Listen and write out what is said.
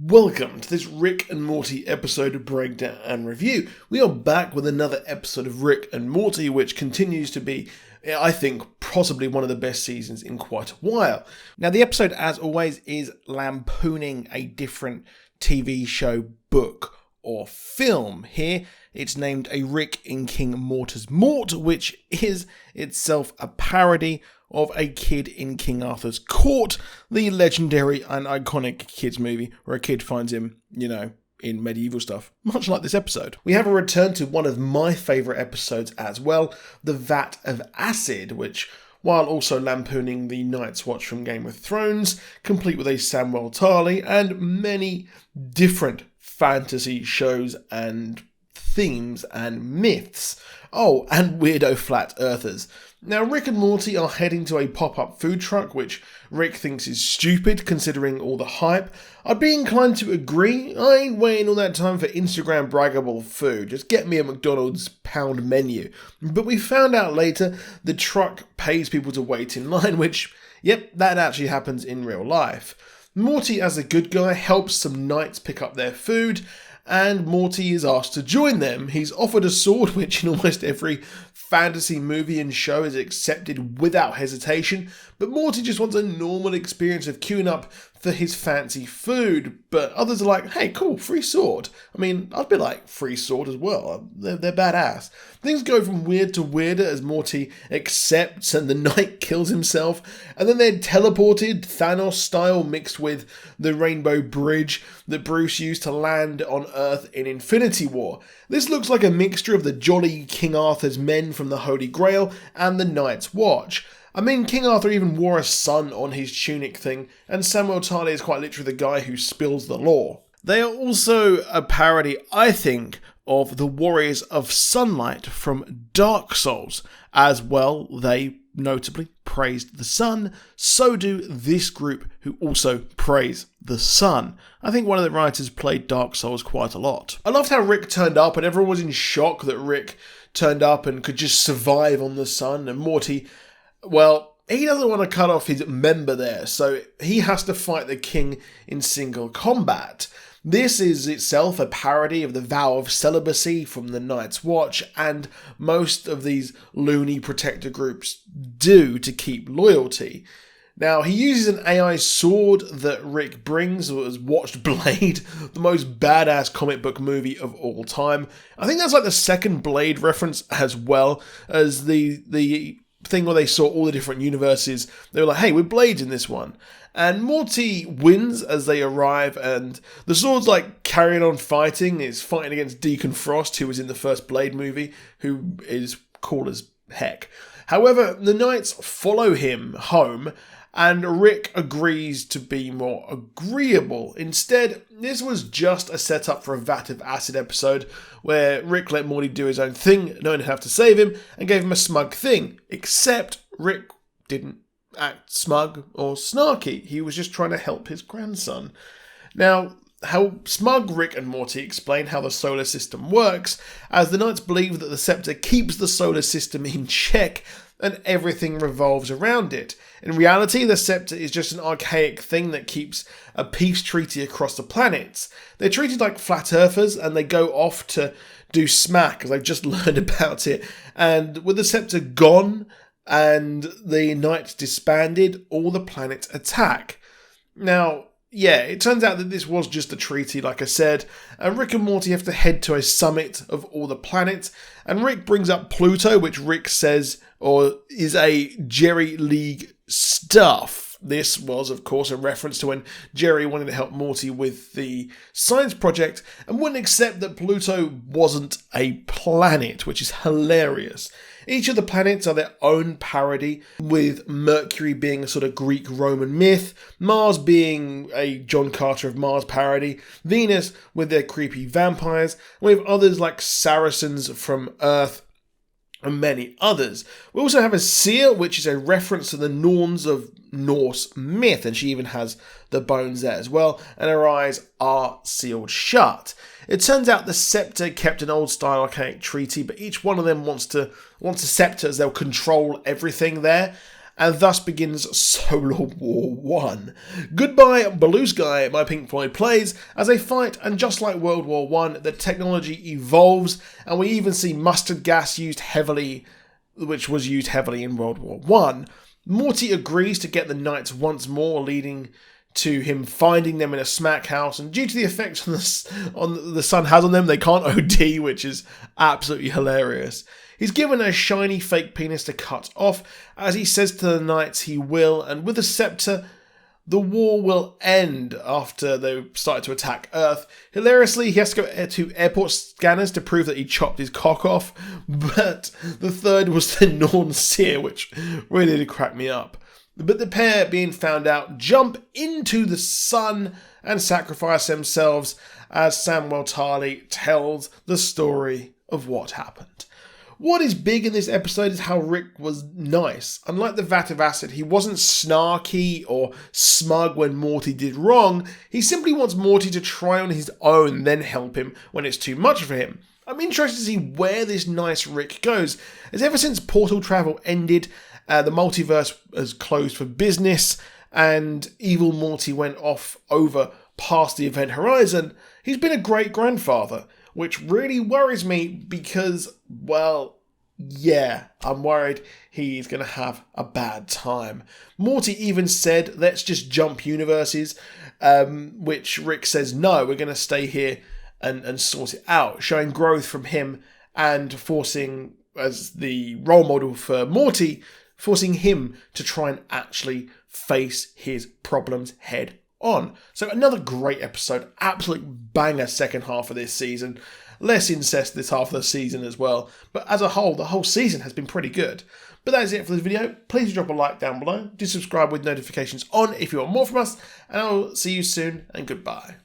Welcome to this Rick and Morty episode breakdown and review. We are back with another episode of Rick and Morty, which continues to be, I think, possibly one of the best seasons in quite a while. Now, the episode, as always, is lampooning a different TV show, book, or film. Here, it's named A Rick in King Morta's Mort, which is itself a parody of A Kid in King Arthur's Court, the legendary and iconic kids movie where a kid finds him, in medieval stuff, much like this episode. We have a return to one of my favourite episodes as well, the Vat of Acid, which, while also lampooning the Night's Watch from Game of Thrones, complete with a Samwell Tarly and many different fantasy shows and themes and myths. Oh, and weirdo flat earthers. Now, Rick and Morty are heading to a pop-up food truck, which Rick thinks is stupid considering all the hype. I'd be inclined to agree. I ain't waiting all that time for Instagram braggable food. Just get me a McDonald's pound menu. But we found out later the truck pays people to wait in line, which, yep, that actually happens in real life. Morty, as a good guy, helps some knights pick up their food, and Morty is asked to join them. He's offered a sword, which in almost every fantasy movie and show is accepted without hesitation, but Morty just wants a normal experience of queuing up for his fancy food, but others are like, hey, cool, free sword. I mean, I'd be like, free sword as well. They're badass. Things go from weird to weirder as Morty accepts and the knight kills himself, and then they're teleported, Thanos style, mixed with the Rainbow Bridge that Bruce used to land on Earth in Infinity War. This looks like a mixture of the jolly King Arthur's men from the Holy Grail and the Night's Watch. I mean, King Arthur even wore a sun on his tunic thing, and Samwell Tarly is quite literally the guy who spills the law. They are also a parody, I think, of the Warriors of Sunlight from Dark Souls. As well, they notably praised the sun, so do this group who also praise the sun. I think one of the writers played Dark Souls quite a lot. I loved how Rick turned up and everyone was in shock that Rick turned up and could just survive on the sun, and Morty, well, he doesn't want to cut off his member there, so he has to fight the king in single combat. This is itself a parody of the vow of celibacy from the Night's Watch, and most of these loony protector groups do to keep loyalty. Now, he uses an AI sword that Rick brings, as watched Blade, the most badass comic book movie of all time. I think that's like the second Blade reference as well as the thing where they saw all the different universes. They were like, hey, we're Blades in this one. And Morty wins as they arrive, and the sword's like carrying on fighting. It's fighting against Deacon Frost, who was in the first Blade movie, who is cool as heck. However, the knights follow him home, and Rick agrees to be more agreeable. Instead, this was just a setup for a Vat of Acid episode where Rick let Morty do his own thing, knowing he'd have to save him, and gave him a smug thing. Except Rick didn't act smug or snarky. He was just trying to help his grandson. Now, how smug Rick and Morty explain how the solar system works, as the knights believe that the scepter keeps the solar system in check and everything revolves around it. In reality, the scepter is just an archaic thing that keeps a peace treaty across the planets. They're treated like flat earthers, and they go off to do smack, because they've just learned about it. And with the scepter gone and the knights disbanded, all the planets attack. Now, yeah, it turns out that this was just a treaty, like I said, and Rick and Morty have to head to a summit of all the planets, and Rick brings up Pluto, which Rick says is a Jerry League stuff. This was, of course, a reference to when Jerry wanted to help Morty with the science project and wouldn't accept that Pluto wasn't a planet, which is hilarious. Each of the planets are their own parody, with Mercury being a sort of Greek-Roman myth, Mars being a John Carter of Mars parody, Venus with their creepy vampires, and we have others like Saracens from Earth, and many others. We also have a seer, which is a reference to the Norns of Norse myth, and she even has the bones there as well, and her eyes are sealed shut. It turns out the scepter kept an old-style archaic treaty, but each one of them wants a scepter as they'll control everything there, and thus begins Solar War 1. Goodbye Blue Sky by Pink Floyd plays as they fight, and just like World War 1, the technology evolves, and we even see mustard gas which was used heavily in World War 1. Morty agrees to get the Knights once more, leading to him finding them in a smack house, and due to the effects on the sun has on them, they can't OD, which is absolutely hilarious. He's given a shiny fake penis to cut off, as he says to the Knights he will, and with the scepter, the war will end after they started to attack Earth. Hilariously, he has to go to airport scanners to prove that he chopped his cock off, but the third was the Norn Seer, which really did crack me up. But the pair, being found out, jump into the sun and sacrifice themselves as Samuel Tarly tells the story of what happened. What is big in this episode is how Rick was nice. Unlike the vat of acid, he wasn't snarky or smug when Morty did wrong. He simply wants Morty to try on his own, then help him when it's too much for him. I'm interested to see where this nice Rick goes, as ever since portal travel ended, the multiverse has closed for business, and evil Morty went off over past the event horizon. He's been a great grandfather, which really worries me because, well, yeah, I'm worried he's going to have a bad time. Morty even said, let's just jump universes, which Rick says, no, we're going to stay here and sort it out, showing growth from him and forcing, as the role model for Morty, forcing him to try and actually face his problems head on. So another great episode, absolute banger second half of this season. Less incest this half of the season as well, but as a whole, the whole season has been pretty good. But that is it for this video. Please drop a like down below. Do subscribe with notifications on if you want more from us, and I'll see you soon, and goodbye.